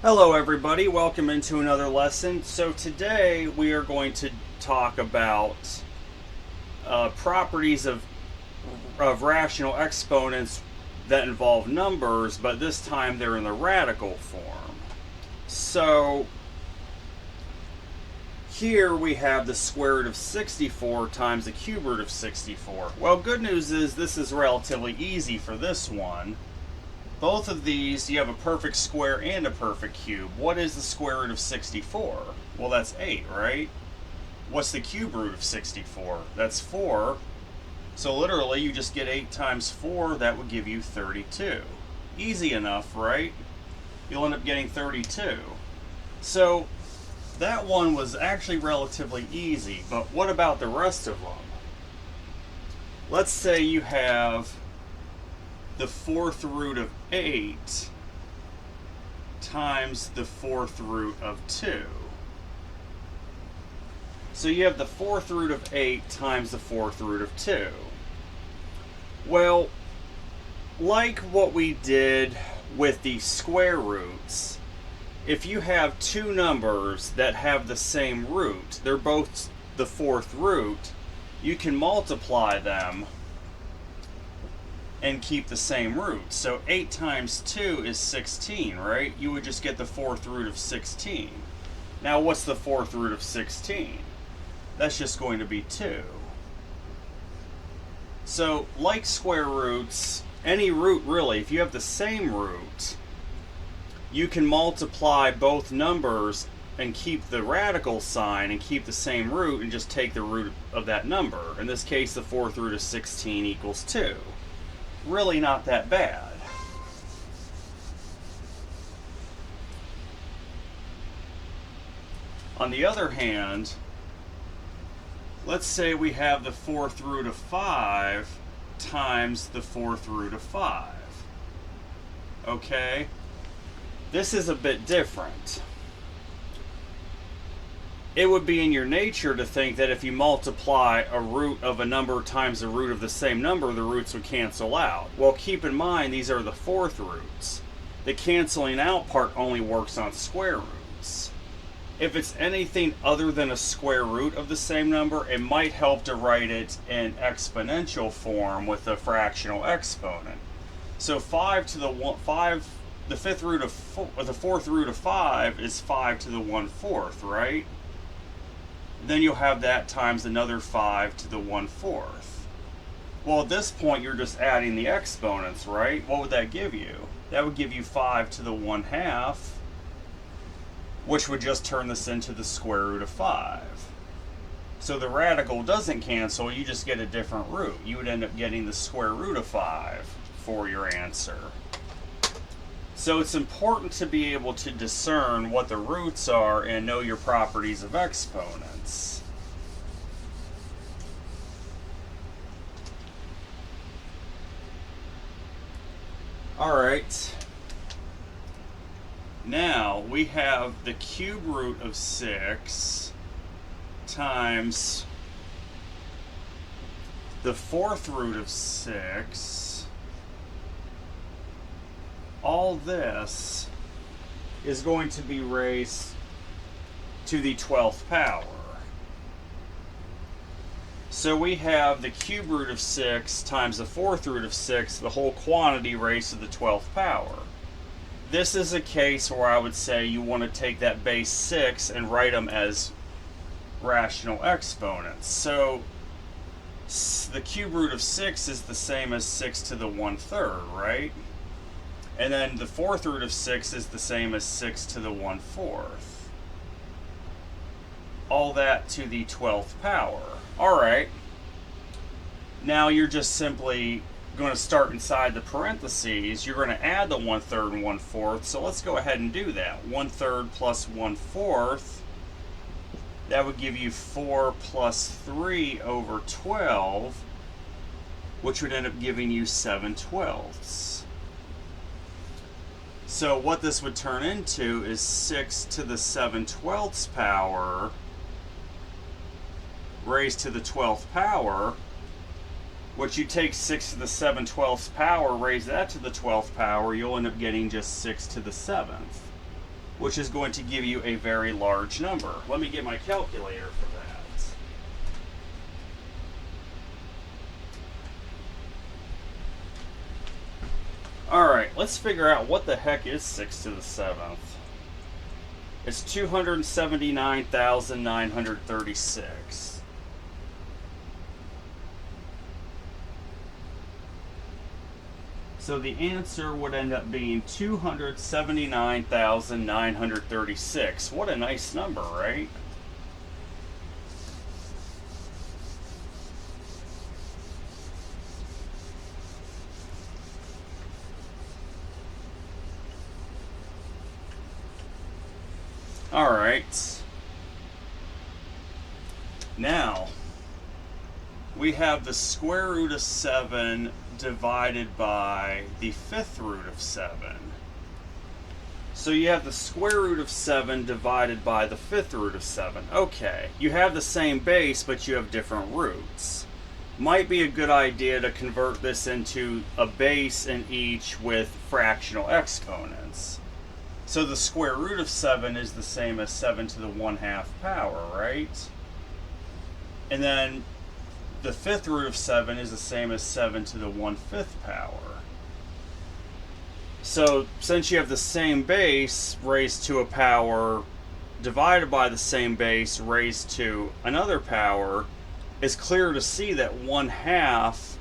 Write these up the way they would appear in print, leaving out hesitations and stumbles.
Hello everybody, welcome into another lesson. So today we are going to talk about properties of rational exponents that involve numbers, but this time they're in the radical form. So here we have the square root of 64 times the cube root of 64. Well, good news is this is relatively easy for this one. Both of these, you have a perfect square and a perfect cube. What is the square root of 64? Well, that's 8, right? What's the cube root of 64? That's 4. So literally, you just get 8 times 4, that would give you 32. Easy enough, right? You'll end up getting 32. So that one was actually relatively easy, but what about the rest of them? Let's say you have the fourth root of 8 times the fourth root of 2. So you have the fourth root of 8 times the fourth root of 2. Well, like what we did with the square roots, if you have two numbers that have the same root, they're both the fourth root, you can multiply them and keep the same root. So 8 times 2 is 16, right? You would just get the fourth root of 16. Now what's the fourth root of 16? That's just going to be 2. So like square roots, any root really, if you have the same root, you can multiply both numbers and keep the radical sign and keep the same root and just take the root of that number. In this case, the fourth root of 16 equals 2. Really not that bad. On the other hand, let's say we have the fourth root of 5 times the fourth root of 5. Okay? This is a bit different. It would be in your nature to think that if you multiply a root of a number times the root of the same number, the roots would cancel out. Well, keep in mind these are the fourth roots. The canceling out part only works on square roots. If it's anything other than a square root of the same number, it might help to write it in exponential form with a fractional exponent. So 5 to the 1, 5, the fifth root of the fourth root of 5 is 5 to the 1/4, right? Then you'll have that times another 5 to the 1/4. Well, at this point, you're just adding the exponents, right? What would that give you? That would give you 5 to the 1/2, which would just turn this into the square root of 5. So the radical doesn't cancel, you just get a different root. You would end up getting the square root of 5 for your answer. So it's important to be able to discern what the roots are and know your properties of exponents. Alright, now we have the cube root of 6 times the fourth root of 6. All this is going to be raised to the 12th power. So we have the cube root of 6 times the fourth root of 6, the whole quantity raised to the 12th power. This is a case where I would say you want to take that base 6 and write them as rational exponents. So the cube root of 6 is the same as 6 to the 1/3, right? And then the fourth root of 6 is the same as 6 to the 1/4. All that to the 12th power. Alright. Now you're just simply going to start inside the parentheses. You're going to add the 1/3 and 1/4. So let's go ahead and do that. 1/3 plus 1/4. That would give you 4 plus 3 over 12, which would end up giving you 7/12. So what this would turn into is 6 to the 7/12 power raised to the 12th power, which you take 6 to the 7/12 power, raise that to the 12th power, you'll end up getting just 6 to the 7th. which is going to give you a very large number. Let me get my calculator for that. Alright, let's figure out what the heck is 6 to the 7th. It's 279,936. So the answer would end up being 279,936. What a nice number, right? All right. Now, we have the square root of 7 divided by the fifth root of 7. So you have the square root of 7 divided by the fifth root of 7. Okay, you have the same base, but you have different roots. Might be a good idea to convert this into a base in each with fractional exponents. So the square root of 7 is the same as 7 to the 1/2 power, right? And then the fifth root of 7 is the same as 7 to the 1/5 power. So since you have the same base raised to a power divided by the same base raised to another power, it's clear to see that 1/2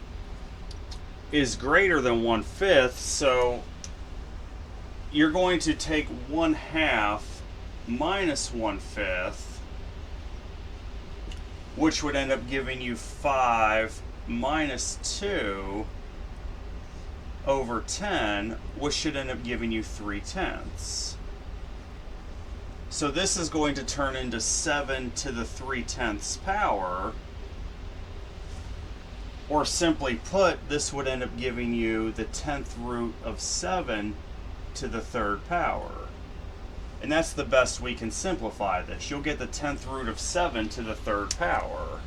is greater than 1/5, so you're going to take 1/2 minus 1/5, which would end up giving you 5 minus 2 over 10, which should end up giving you 3/10. So this is going to turn into 7 to the 3/10 power, or simply put, this would end up giving you the 10th root of 7 to the 3rd power. And that's the best we can simplify this. You'll get the 10th root of 7 to the 3rd power.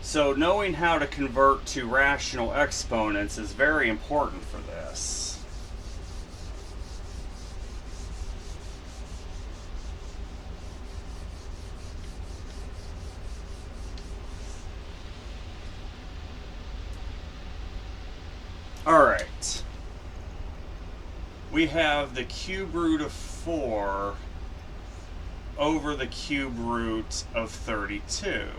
So knowing how to convert to rational exponents is very important for this. All right. We have the cube root of 4 over the cube root of 32.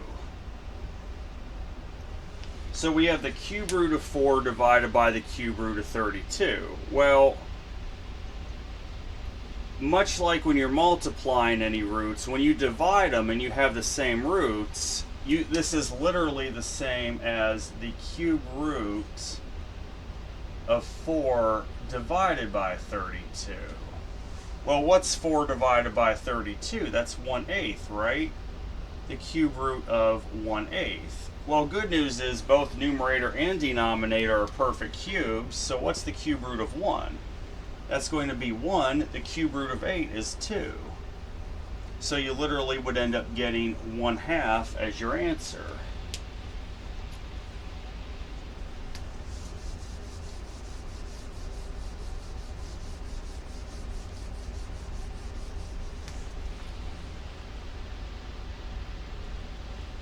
So we have the cube root of 4 divided by the cube root of 32. Well, much like when you're multiplying any roots, when you divide them and you have the same roots, this is literally the same as the cube root of 4 divided by 32. Well, what's 4 divided by 32? That's 1/8, right? The cube root of 1/8. Well, good news is both numerator and denominator are perfect cubes, so what's the cube root of 1? That's going to be 1. The cube root of 8 is 2. So you literally would end up getting 1/2 as your answer.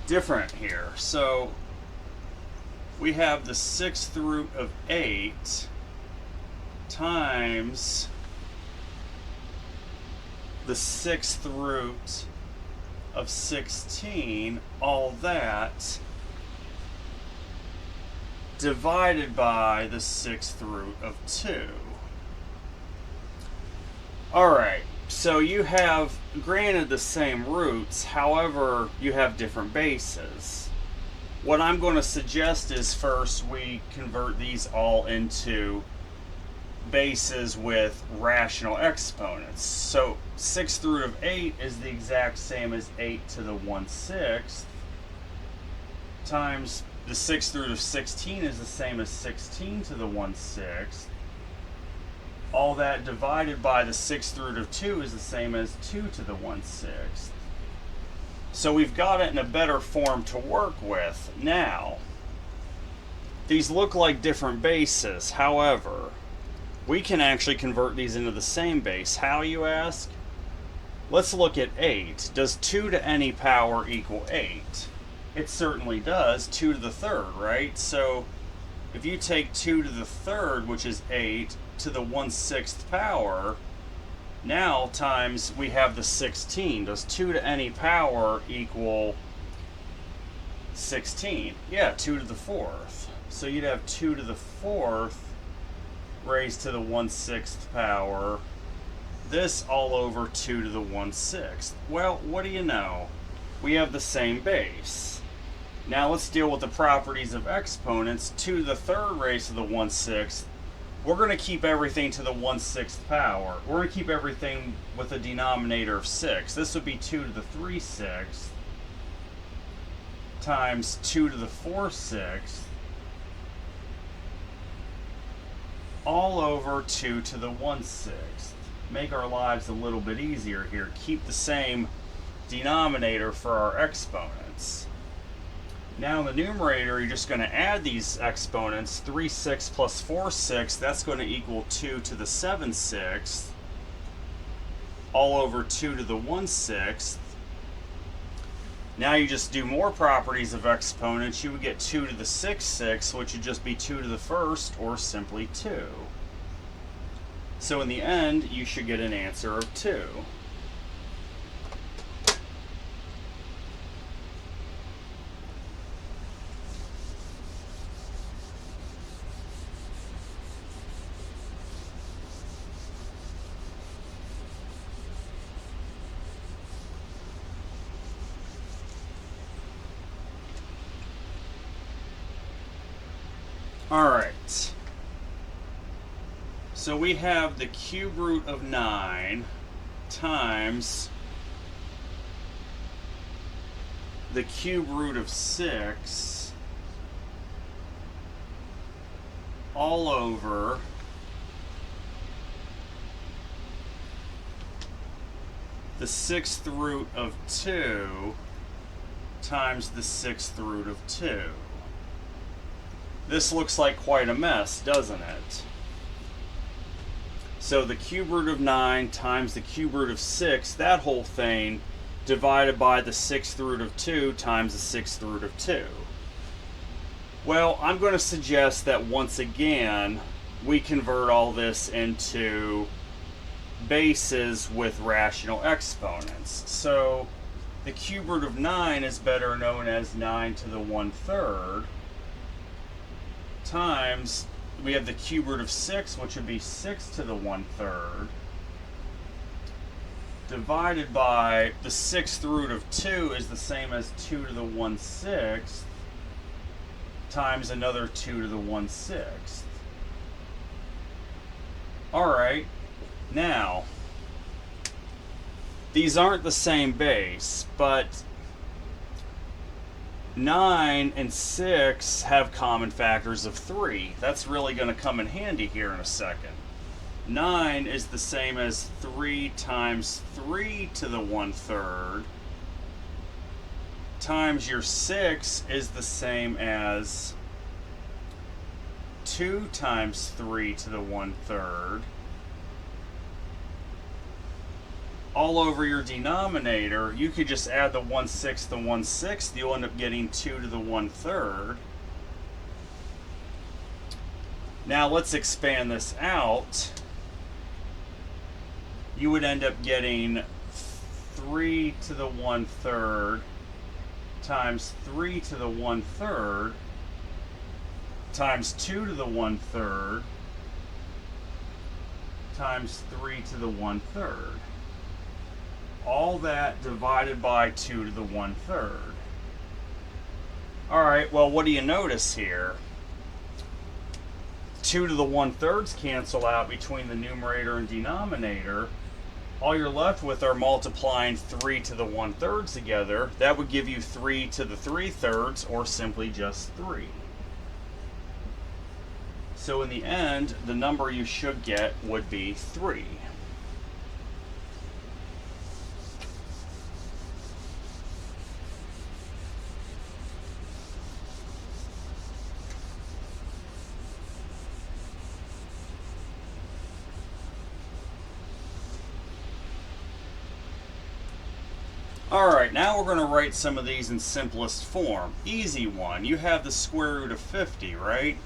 Different here. So we have the 6th root of 8 times the 6th root of 16, all that, divided by the 6th root of 2. Alright, so you have, granted, the same roots, however, you have different bases. What I'm going to suggest is first we convert these all into bases with rational exponents. So 6th root of 8 is the exact same as 8 to the 1/6 times the 6th root of 16 is the same as 16 to the 1/6. All that divided by the 6th root of 2 is the same as 2 to the 1/6. So we've got it in a better form to work with. Now, these look like different bases. However, we can actually convert these into the same base. How, you ask? Let's look at 8. Does 2 to any power equal 8? It certainly does. 2 to the third, right? So if you take 2 to the third, which is 8, to the 1/6 power, now times we have the 16. Does 2 to any power equal 16? Yeah, 2 to the fourth. So you'd have 2 to the fourth raised to the 1/6 power. This all over 2 to the 1/6. Well, what do you know? We have the same base. Now let's deal with the properties of exponents. 2 to the third raised to the 1/6. We're going to keep everything to the 1/6 power. We're going to keep everything with a denominator of 6. This would be 2 to the 3/6 times 2 to the 4/6 all over 2 to the 1/6. Make our lives a little bit easier here. Keep the same denominator for our exponents. Now in the numerator, you're just going to add these exponents. 3/6 plus 4/6, that's going to equal 2 to the 7/6 all over 2 to the 1/6. Now you just do more properties of exponents. You would get 2 to the 6/6, which would just be 2 to the first, or simply 2. So in the end, you should get an answer of 2. All right. So we have the cube root of 9 times the cube root of 6 all over the 6th root of 2 times the 6th root of 2. This looks like quite a mess, doesn't it? So the cube root of 9 times the cube root of 6, that whole thing divided by the 6th root of 2 times the 6th root of 2. Well, I'm going to suggest that once again we convert all this into bases with rational exponents. So the cube root of 9 is better known as 9 to the 1/3 times, we have the cube root of 6, which would be 6 to the 1/3, divided by the 6th root of 2 is the same as 2 to the 1/6 times another 2 to the 1/6. All right, now these aren't the same base, but 9 and 6 have common factors of 3. That's really going to come in handy here in a second. 9 is the same as 3 times 3 to the 1/3 times your 6 is the same as 2 times 3 to the 1/3 all over your denominator. You could just add the 1/6 to 1/6. You'll end up getting 2 to the 1/3. Now let's expand this out. You would end up getting 3 to the 1/3 times 3 to the 1/3 times 2 to the 1/3 times 3 to the 1/3. All that divided by 2 to the 1/3. All right, well, what do you notice here? 2 to the 1/3 cancel out between the numerator and denominator. All you're left with are multiplying 3 to the 1/3 together. That would give you 3 to the 3/3, or simply just 3. So in the end, the number you should get would be 3. Alright, now we're going to write some of these in simplest form. Easy one. You have the square root of 50, right?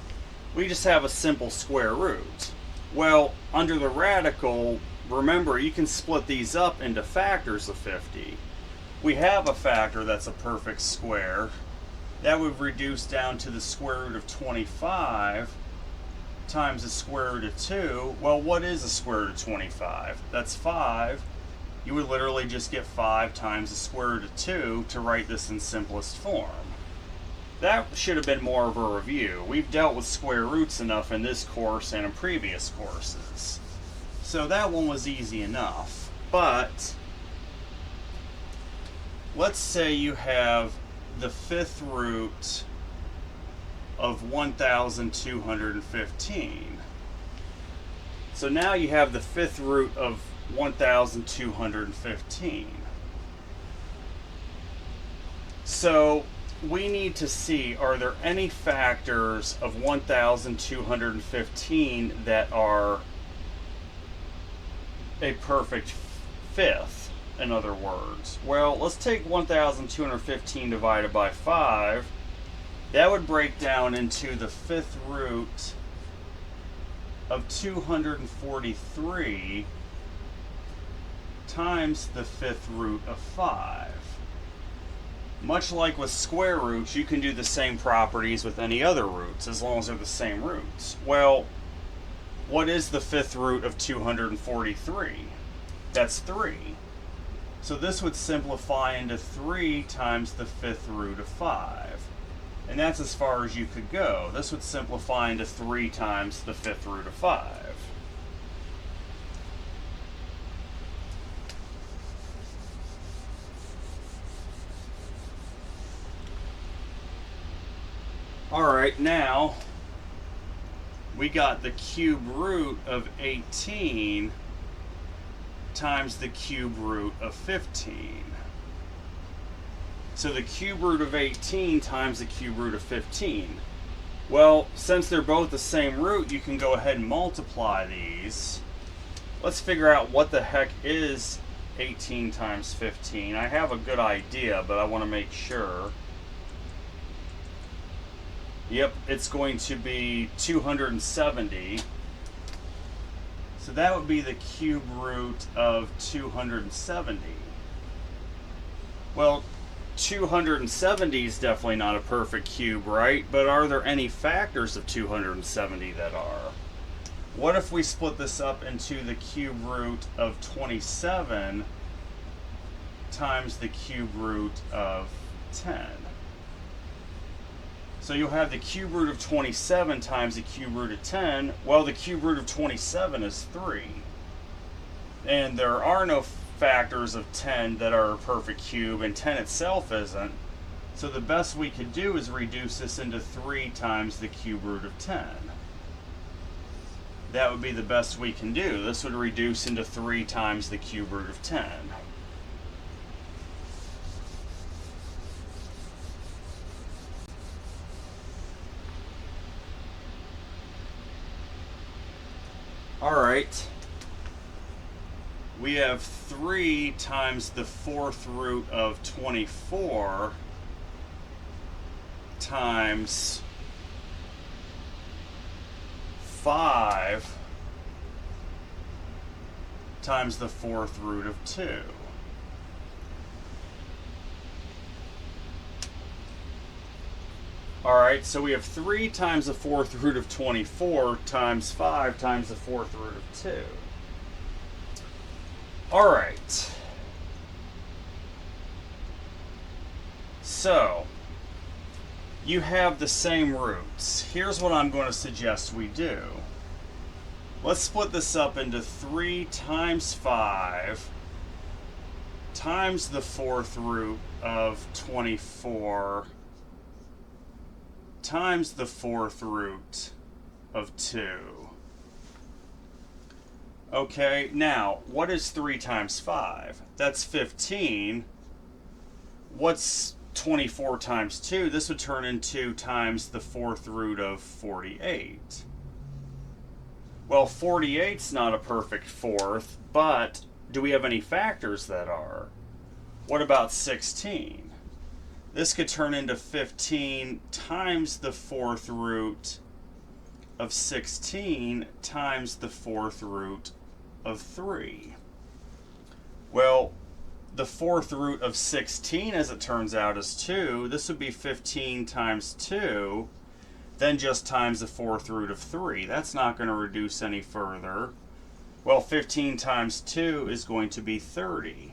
We just have a simple square root. Well, under the radical, remember you can split these up into factors of 50. We have a factor that's a perfect square. That would reduce down to the square root of 25 times the square root of 2. Well, what is the square root of 25? That's 5. You would literally just get 5 times the square root of 2 to write this in simplest form. That should have been more of a review. We've dealt with square roots enough in this course and in previous courses. So that one was easy enough. But let's say you have the fifth root of 1,215. So now you have the fifth root of 1,215. So we need to see, are there any factors of 1,215 that are a perfect fifth, in other words? Well, let's take 1,215 divided by 5. That would break down into the fifth root of 243 times the fifth root of 5. Much like with square roots, you can do the same properties with any other roots as long as they're the same roots. Well, what is the fifth root of 243? That's 3. So this would simplify into 3 times the fifth root of 5. And that's as far as you could go. This would simplify into 3 times the fifth root of 5. Alright, now we got the cube root of 18 times the cube root of 15. So the cube root of 18 times the cube root of 15. Well, since they're both the same root, you can go ahead and multiply these. Let's figure out what the heck is 18 times 15. I have a good idea, but I want to make sure. Yep, it's going to be 270. So that would be the cube root of 270. Well, 270 is definitely not a perfect cube, right? But are there any factors of 270 that are? What if we split this up into the cube root of 27 times the cube root of 10? So you'll have the cube root of 27 times the cube root of 10. Well, the cube root of 27 is 3. And there are no factors of 10 that are a perfect cube, and 10 itself isn't. So the best we could do is reduce this into 3 times the cube root of 10. That would be the best we can do. This would reduce into 3 times the cube root of 10. Alright, we have 3 times the fourth root of 24 times 5 times the fourth root of 2. Alright, so we have 3 times the fourth root of 24 times 5 times the fourth root of 2. Alright. So, you have the same roots. Here's what I'm going to suggest we do. Let's split this up into 3 times 5 times the fourth root of 24 times the fourth root of 2. Okay, now, what is 3 times 5? That's 15. What's 24 times 2? This would turn into times the fourth root of 48. Well, 48's not a perfect fourth, but do we have any factors that are? What about 16? This could turn into 15 times the fourth root of 16 times the fourth root of 3. Well, the fourth root of 16, as it turns out, is 2. This would be 15 times 2, then just times the fourth root of 3. That's not going to reduce any further. Well, 15 times 2 is going to be 30.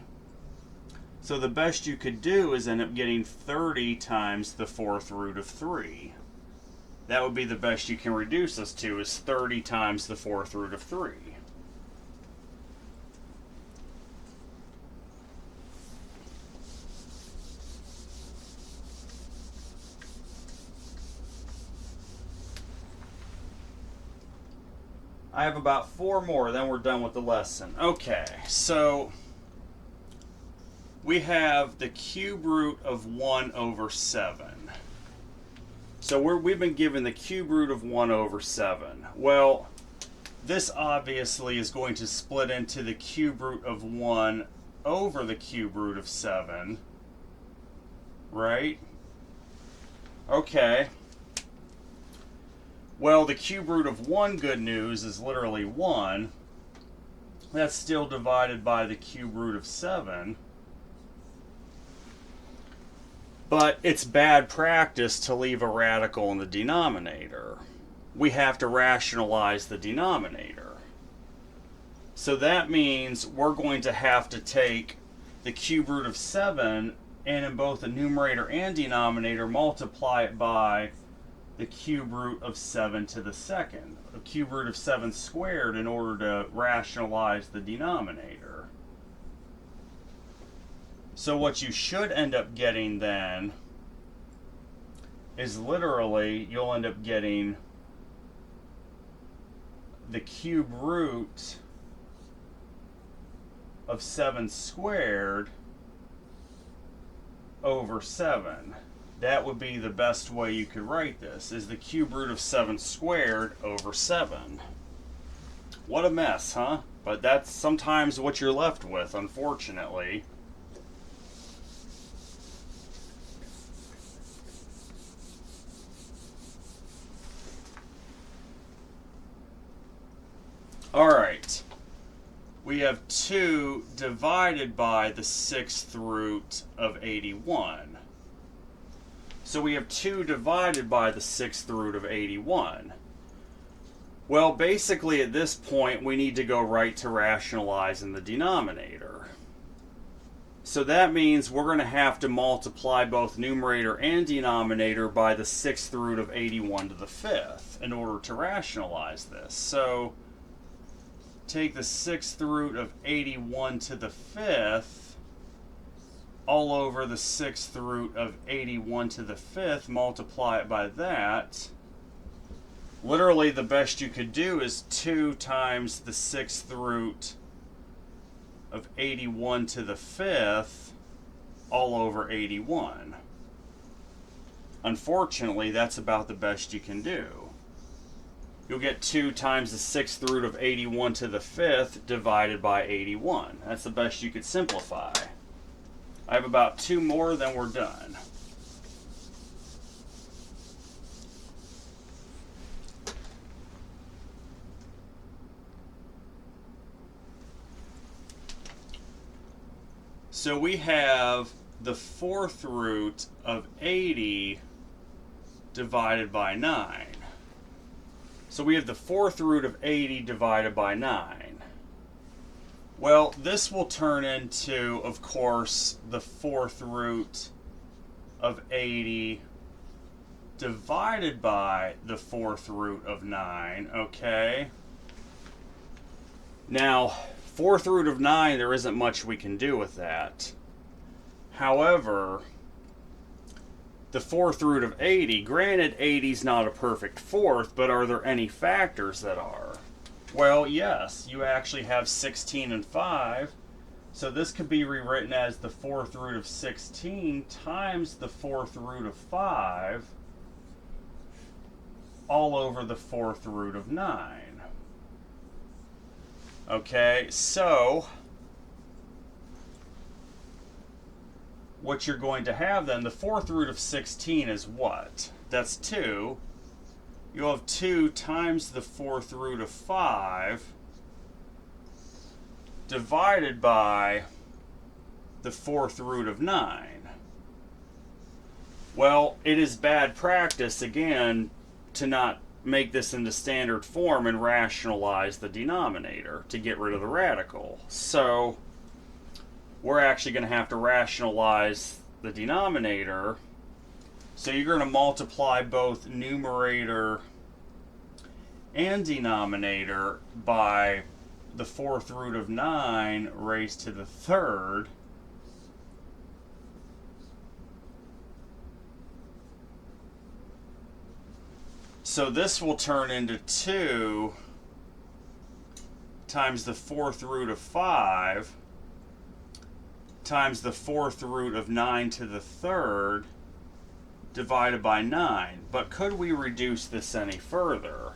So the best you could do is end up getting 30 times the fourth root of 3. That would be the best you can reduce this to, is 30 times the fourth root of 3. I have about 4 more, then we're done with the lesson. Okay, so we have the cube root of 1 over 7. So we've been given the cube root of 1 over 7. Well, this obviously is going to split into the cube root of 1 over the cube root of 7, right? Okay. Well, the cube root of 1, good news, is literally 1. That's still divided by the cube root of 7. But it's bad practice to leave a radical in the denominator. We have to rationalize the denominator. So that means we're going to have to take the cube root of 7 and in both the numerator and denominator multiply it by the cube root of 7 to the second, the cube root of 7 squared, in order to rationalize the denominator. So what you should end up getting then is literally you'll end up getting the cube root of 7 squared over 7. That would be the best way you could write this, is the cube root of 7 squared over 7. What a mess, huh? But that's sometimes what you're left with, unfortunately. Alright, we have 2 divided by the 6th root of 81. So we have 2 divided by the 6th root of 81. Well, basically at this point we need to go right to rationalizing the denominator. So that means we're going to have to multiply both numerator and denominator by the 6th root of 81 to the 5th in order to rationalize this. So take the 6th root of 81 to the 5th all over the 6th root of 81 to the 5th, multiply it by that. Literally the best you could do is 2 times the 6th root of 81 to the 5th all over 81. Unfortunately, that's about the best you can do. You'll get 2 times the 6th root of 81 to the 5th divided by 81. That's the best you could simplify. I have about 2 more, then we're done. So we have the 4th root of 80 divided by 9. So we have the 4th root of 80 divided by 9. Well, this will turn into, of course, the 4th root of 80 divided by the 4th root of 9, okay? Now, 4th root of 9, there isn't much we can do with that. However, the 4th root of 80, granted 80 is not a perfect fourth, but are there any factors that are? Well, yes, you actually have 16 and 5, so this could be rewritten as the 4th root of 16 times the 4th root of 5 all over the 4th root of 9. Okay, so what you're going to have then, the fourth root of 16 is what? That's 2. You'll have 2 times the fourth root of 5 divided by the fourth root of 9. Well, it is bad practice, again, to not make this into standard form and rationalize the denominator to get rid of the radical. So we're actually going to have to rationalize the denominator. So you're going to multiply both numerator and denominator by the fourth root of 9 raised to the third. So this will turn into 2 times the fourth root of 5 times the fourth root of 9 to the third divided by 9. But could we reduce this any further?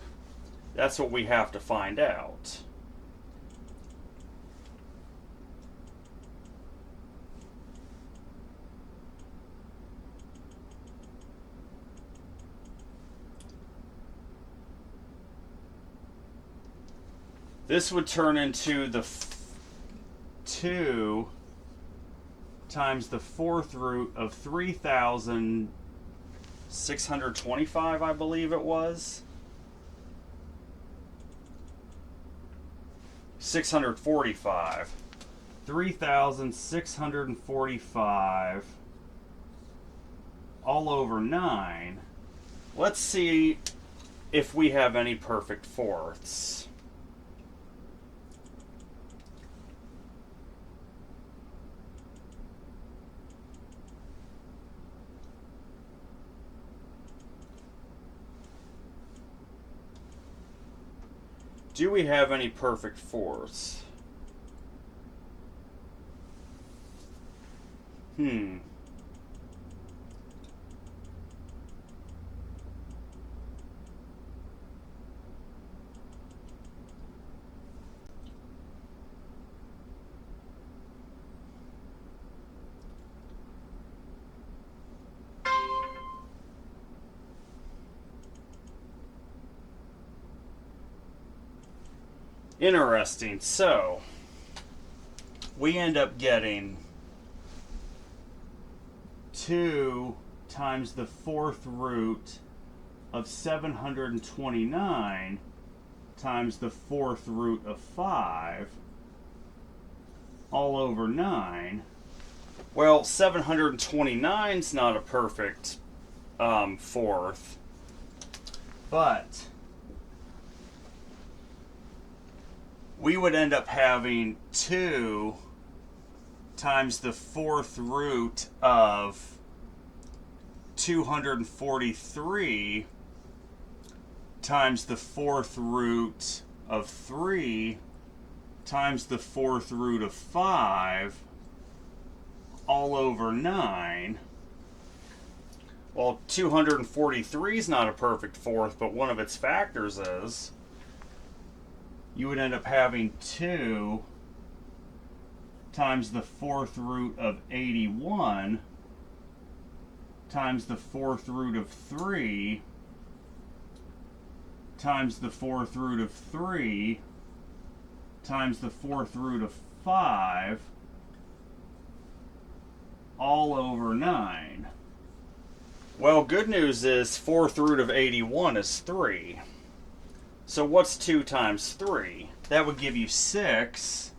That's what we have to find out. This would turn into the 2 times the fourth root of 3,625, I believe it was. 645. 3,645 all over 9. Let's see if we have any perfect fourths. Do we have any perfect fourths? Interesting. So we end up getting 2 times the fourth root of 729 times the fourth root of 5 all over 9. Well, 729 is not a perfect fourth, but we would end up having 2 times the fourth root of 243 times the fourth root of 3 times the fourth root of 5 all over 9. Well, 243 is not a perfect fourth, but one of its factors is. You would end up having 2 times the fourth root of 81 times the fourth root of 3 times the fourth root of 3 times the fourth root of 5 all over 9. Well, good news is fourth root of 81 is 3. So what's 2 times 3? That would give you 6.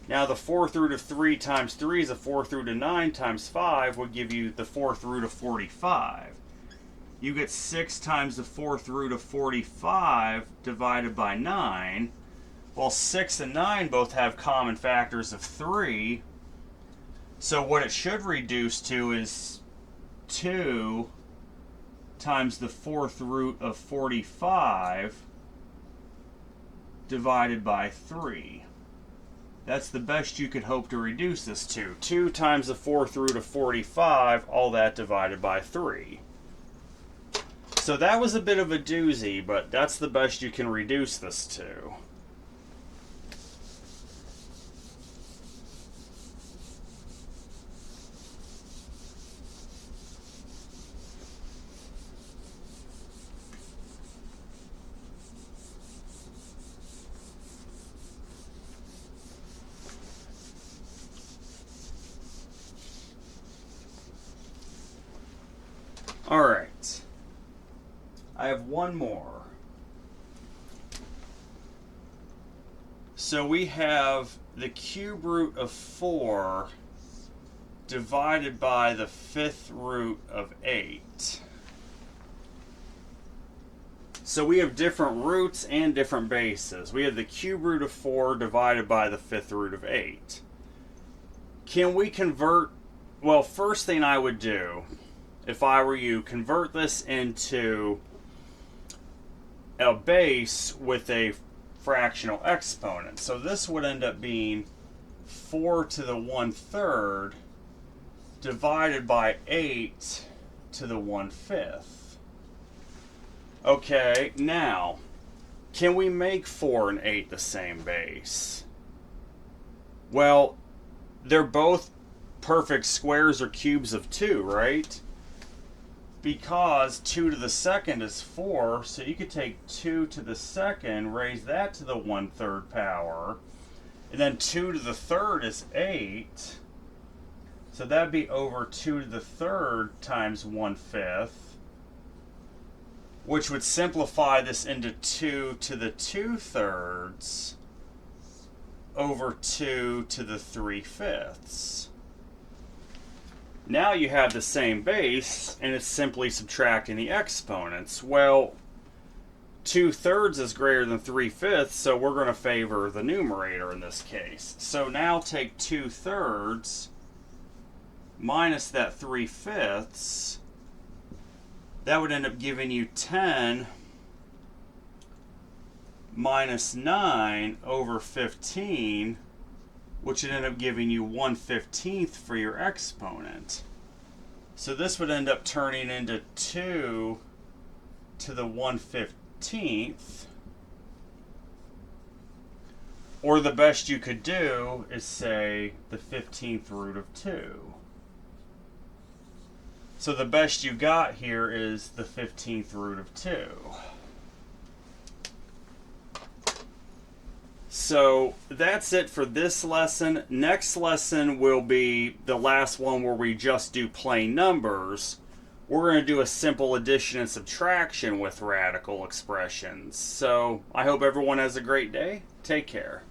Now the fourth root of 3 times 3 is the fourth root of 9 times 5 would give you the fourth root of 45. You get 6 times the fourth root of 45 divided by 9. Well, 6 and 9 both have common factors of 3. So what it should reduce to is 2 times the fourth root of 45 divided by 3. That's the best you could hope to reduce this to. 2 times the fourth root of 45, all that divided by 3. So that was a bit of a doozy, but that's the best you can reduce this to. one more. So we have the cube root of 4 divided by the 5th root of 8. So we have different roots and different bases. We have the cube root of 4 divided by the 5th root of 8. Can we convert? Well, first thing I would do, if I were you, convert this into a base with a fractional exponent. So this would end up being 4 to the 1/3 divided by 8 to the 1/5. Okay, now, can we make 4 and 8 the same base? Well, they're both perfect squares or cubes of 2, right? Because 2 to the second is 4, so you could take 2 to the second, raise that to the 1/3 power, and then 2 to the third is 8, so that'd be over 2 to the third times 1/5, which would simplify this into 2 to the 2/3 over 2 to the 3/5. Now you have the same base, and it's simply subtracting the exponents. Well, 2/3 is greater than 3/5, so we're going to favor the numerator in this case. So now take 2/3 minus that 3/5. That would end up giving you 10 minus 9 over 15, which would end up giving you 1/15 for your exponent. So this would end up turning into 2 to the 1/15. Or the best you could do is say the 15th root of 2. So the best you got here is the 15th root of 2. So that's it for this lesson. Next lesson will be the last one where we just do plain numbers. We're going to do a simple addition and subtraction with radical expressions. So I hope everyone has a great day. Take care.